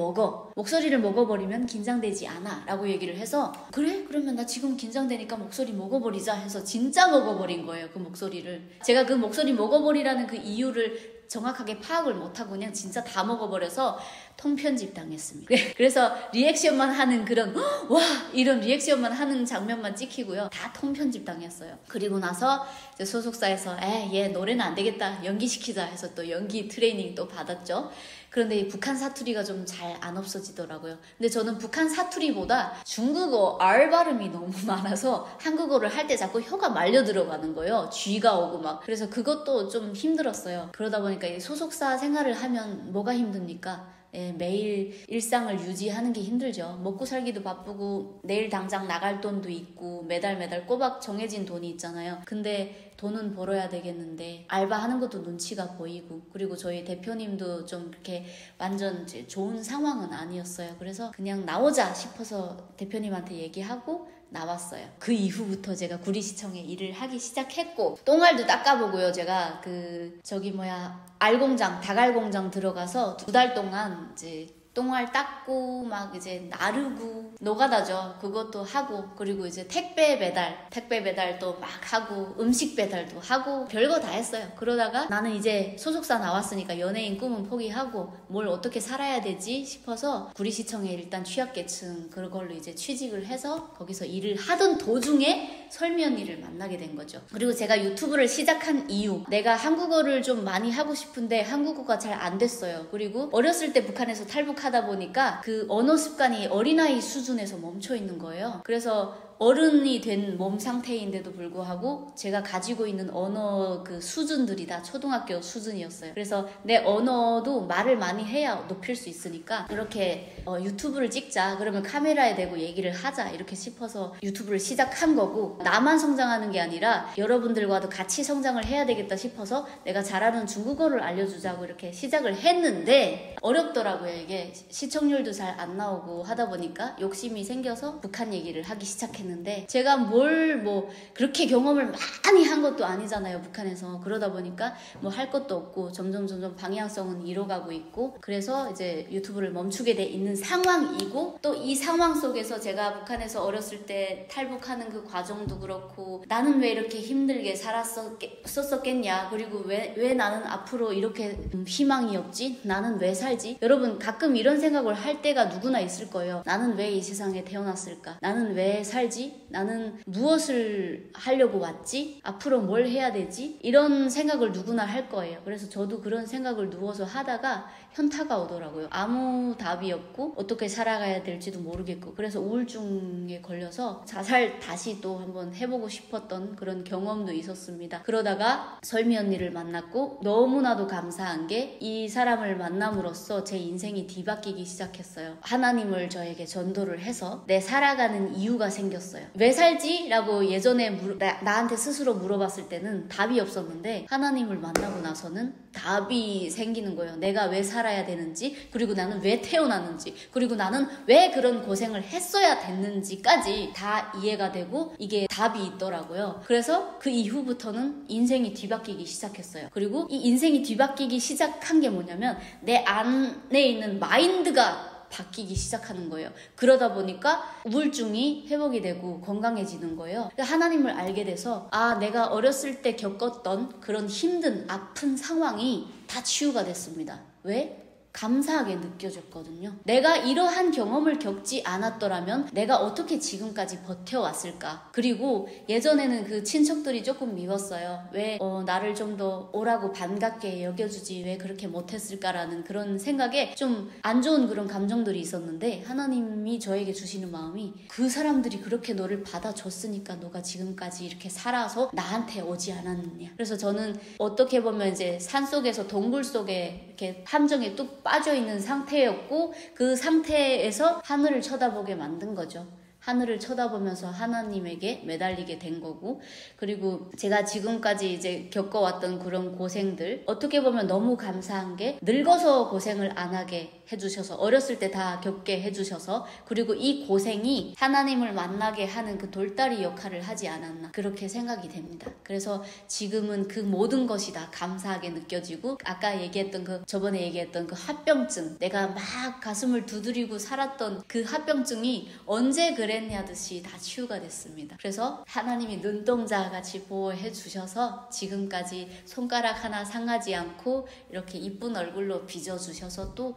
먹어버리면 긴장되지 않아 라고 얘기를 해서 그래? 그러면 나 지금 긴장되니까 목소리 먹어버리자 해서 진짜 먹어버린 거예요. 그 목소리를. 제가 그 목소리 먹어버리라는 그 이유를 정확하게 파악을 못하고 그냥 진짜 다 먹어버려서 통편집 당했습니다. 그래서 리액션만 하는 그런 와 이런 리액션만 하는 장면만 찍히고요. 다 통편집 당했어요. 그리고 나서 이제 소속사에서 얘 노래는 안 되겠다 연기시키자 해서 또 연기 트레이닝 또 받았죠. 그런데 이 북한 사투리가 좀 잘 안 없어지더라고요. 근데 저는 북한 사투리보다 중국어 R 발음이 너무 많아서 한국어를 할 때 자꾸 혀가 말려 들어가는 거예요. 쥐가 오고 막. 그래서 그것도 좀 힘들었어요. 그러다 보니까 이 소속사 생활을 하면 뭐가 힘듭니까? 매일 일상을 유지하는 게 힘들죠. 먹고 살기도 바쁘고 내일 당장 나갈 돈도 있고 매달 꼬박 정해진 돈이 있잖아요. 근데 돈은 벌어야 되겠는데 알바하는 것도 눈치가 보이고 그리고 저희 대표님도 좀 그렇게 완전 좋은 상황은 아니었어요. 그래서 그냥 나오자 싶어서 대표님한테 얘기하고 나왔어요. 그 이후부터 제가 구리시청에 일을 하기 시작했고 똥알도 닦아보고요. 제가 알공장, 닭알공장 들어가서 2달 동안 이제 똥알 닦고 막 이제 나르고 노가다죠. 그것도 하고 그리고 이제 택배 배달도 막 하고 음식 배달도 하고 별거 다 했어요. 그러다가 나는 이제 소속사 나왔으니까 연예인 꿈은 포기하고 뭘 어떻게 살아야 되지 싶어서 구리시청에 일단 취약계층 그걸로 이제 취직을 해서 거기서 일을 하던 도중에 설미 언니를 만나게 된 거죠. 그리고 제가 유튜브를 시작한 이유 내가 한국어를 좀 많이 하고 싶은데 한국어가 잘 안 됐어요. 그리고 어렸을 때 북한에서 탈북하다 보니까 그 언어 습관이 어린아이 수준에서 멈춰 있는 거예요. 그래서 어른이 된 몸 상태인데도 불구하고 제가 가지고 있는 언어 그 수준들이 다 초등학교 수준이었어요. 그래서 내 언어도 말을 많이 해야 높일 수 있으니까 이렇게 유튜브를 찍자, 그러면 카메라에 대고 얘기를 하자 이렇게 싶어서 유튜브를 시작한 거고, 나만 성장하는 게 아니라 여러분들과도 같이 성장을 해야 되겠다 싶어서 내가 잘하는 중국어를 알려주자고 이렇게 시작을 했는데 어렵더라고요. 이게 시청률도 잘 안 나오고 하다 보니까 욕심이 생겨서 북한 얘기를 하기 시작했는데, 제가 뭘 그렇게 경험을 많이 한 것도 아니잖아요, 북한에서. 그러다 보니까 뭐 할 것도 없고 점점 방향성은 잃어가고 있고, 그래서 이제 유튜브를 멈추게 돼 있는 상황이고, 또 이 상황 속에서 제가 북한에서 어렸을 때 탈북하는 그 과정도 그렇고, 나는 왜 이렇게 힘들게 살았었겠냐, 그리고 왜 나는 앞으로 이렇게 희망이 없지, 나는 왜 살지. 여러분 가끔 이런 생각을 할 때가 누구나 있을 거예요. 나는 왜 이 세상에 태어났을까, 나는 왜 살지, 나는 무엇을 하려고 왔지, 앞으로 뭘 해야 되지, 이런 생각을 누구나 할 거예요. 그래서 저도 그런 생각을 누워서 하다가 현타가 오더라고요. 아무 답이 없고 어떻게 살아가야 될지도 모르겠고, 그래서 우울증에 걸려서 자살 다시 또 한번 해보고 싶었던 그런 경험도 있었습니다. 그러다가 설미 언니를 만났고, 너무나도 감사한 게 이 사람을 만남으로써 제 인생이 뒤바뀌기 시작했어요. 하나님을 저에게 전도를 해서 내 살아가는 이유가 생겼어요. 왜 살지? 라고 예전에 나한테 스스로 물어봤을 때는 답이 없었는데, 하나님을 만나고 나서는 답이 생기는 거예요. 내가 왜 살아야 되는지, 그리고 나는 왜 태어났는지, 그리고 나는 왜 그런 고생을 했어야 됐는지까지 다 이해가 되고 이게 답이 있더라고요. 그래서 그 이후부터는 인생이 뒤바뀌기 시작했어요. 그리고 이 인생이 뒤바뀌기 시작한 게 뭐냐면, 내 안에 있는 마인드가 바뀌기 시작하는 거예요. 그러다 보니까 우울증이 회복이 되고 건강해지는 거예요. 하나님을 알게 돼서, 내가 어렸을 때 겪었던 그런 힘든 아픈 상황이 다 치유가 됐습니다. 왜? 감사하게 느껴졌거든요. 내가 이러한 경험을 겪지 않았더라면 내가 어떻게 지금까지 버텨왔을까. 그리고 예전에는 그 친척들이 조금 미웠어요. 왜 나를 좀 더 오라고 반갑게 여겨주지 왜 그렇게 못했을까라는 그런 생각에 좀 안 좋은 그런 감정들이 있었는데, 하나님이 저에게 주시는 마음이, 그 사람들이 그렇게 너를 받아줬으니까 너가 지금까지 이렇게 살아서 나한테 오지 않았느냐. 그래서 저는 어떻게 보면 이제 산속에서 동굴 속에 이렇게 함정에 뚝 빠져있는 상태였고, 그 상태에서 하늘을 쳐다보게 만든 거죠. 하늘을 쳐다보면서 하나님에게 매달리게 된 거고, 그리고 제가 지금까지 이제 겪어왔던 그런 고생들, 어떻게 보면 너무 감사한 게 늙어서 고생을 안 하게 해주셔서, 어렸을 때 다 겪게 해주셔서, 그리고 이 고생이 하나님을 만나게 하는 그 돌다리 역할을 하지 않았나, 그렇게 생각이 됩니다. 그래서 지금은 그 모든 것이 다 감사하게 느껴지고, 아까 얘기했던 저번에 얘기했던 그 합병증, 내가 막 가슴을 두드리고 살았던 그 합병증이 언제 그랬냐듯이 다 치유가 됐습니다. 그래서 하나님이 눈동자같이 보호해 주셔서 지금까지 손가락 하나 상하지 않고 이렇게 이쁜 얼굴로 빚어주셔서, 또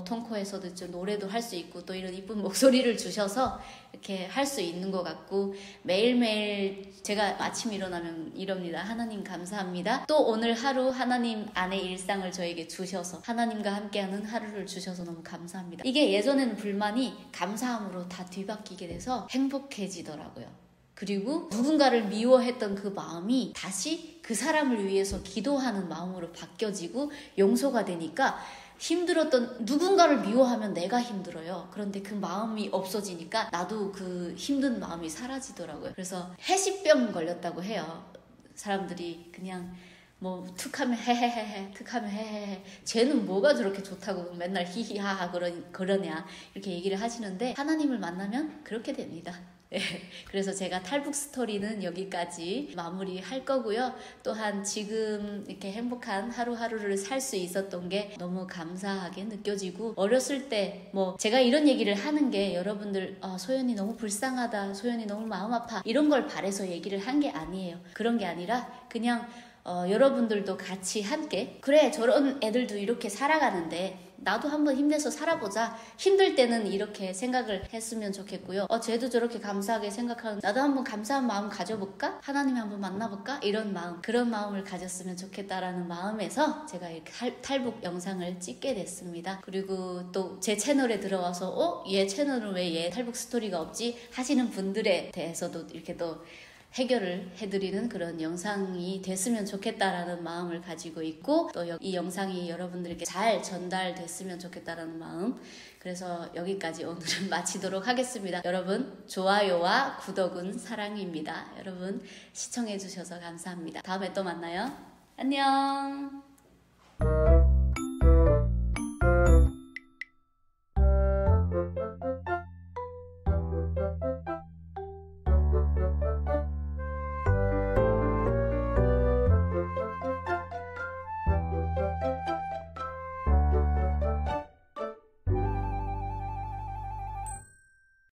통코에서도 좀 노래도 할 수 있고, 또 이런 이쁜 목소리를 주셔서 이렇게 할 수 있는 것 같고, 매일매일 제가 아침 일어나면 이럽니다. 하나님 감사합니다. 또 오늘 하루 하나님 안의 일상을 저에게 주셔서, 하나님과 함께하는 하루를 주셔서 너무 감사합니다. 이게 예전에는 불만이 감사함으로 다 뒤바뀌게 돼서 행복해지더라고요. 그리고 누군가를 미워했던 그 마음이 다시 그 사람을 위해서 기도하는 마음으로 바뀌어지고 용서가 되니까, 힘들었던 누군가를 미워하면 내가 힘들어요. 그런데 그 마음이 없어지니까 나도 그 힘든 마음이 사라지더라고요. 그래서 해시병 걸렸다고 해요. 사람들이 그냥 툭하면 헤헤헤헤, 툭하면 헤헤헤, 쟤는 뭐가 저렇게 좋다고 맨날 히히하하 그러냐 이렇게 얘기를 하시는데, 하나님을 만나면 그렇게 됩니다. 네, 그래서 제가 탈북 스토리는 여기까지 마무리할 거고요. 또한 지금 이렇게 행복한 하루하루를 살 수 있었던 게 너무 감사하게 느껴지고, 어렸을 때 제가 이런 얘기를 하는 게 여러분들 소연이 너무 불쌍하다, 소연이 너무 마음 아파, 이런 걸 바래서 얘기를 한 게 아니에요. 그런 게 아니라 그냥 여러분들도 같이 함께, 그래 저런 애들도 이렇게 살아가는데 나도 한번 힘내서 살아보자. 힘들 때는 이렇게 생각을 했으면 좋겠고요. 쟤도 저렇게 감사하게 생각하는, 나도 한번 감사한 마음 가져볼까? 하나님 한번 만나볼까? 이런 마음, 그런 마음을 가졌으면 좋겠다라는 마음에서 제가 이렇게 탈북 영상을 찍게 됐습니다. 그리고 또 제 채널에 들어와서 얘 채널은 왜 얘 탈북 스토리가 없지? 하시는 분들에 대해서도 이렇게 또 해결을 해드리는 그런 영상이 됐으면 좋겠다라는 마음을 가지고 있고, 또 이 영상이 여러분들에게 잘 전달됐으면 좋겠다라는 마음, 그래서 여기까지 오늘은 마치도록 하겠습니다. 여러분, 좋아요와 구독은 사랑입니다. 여러분 시청해주셔서 감사합니다. 다음에 또 만나요. 안녕.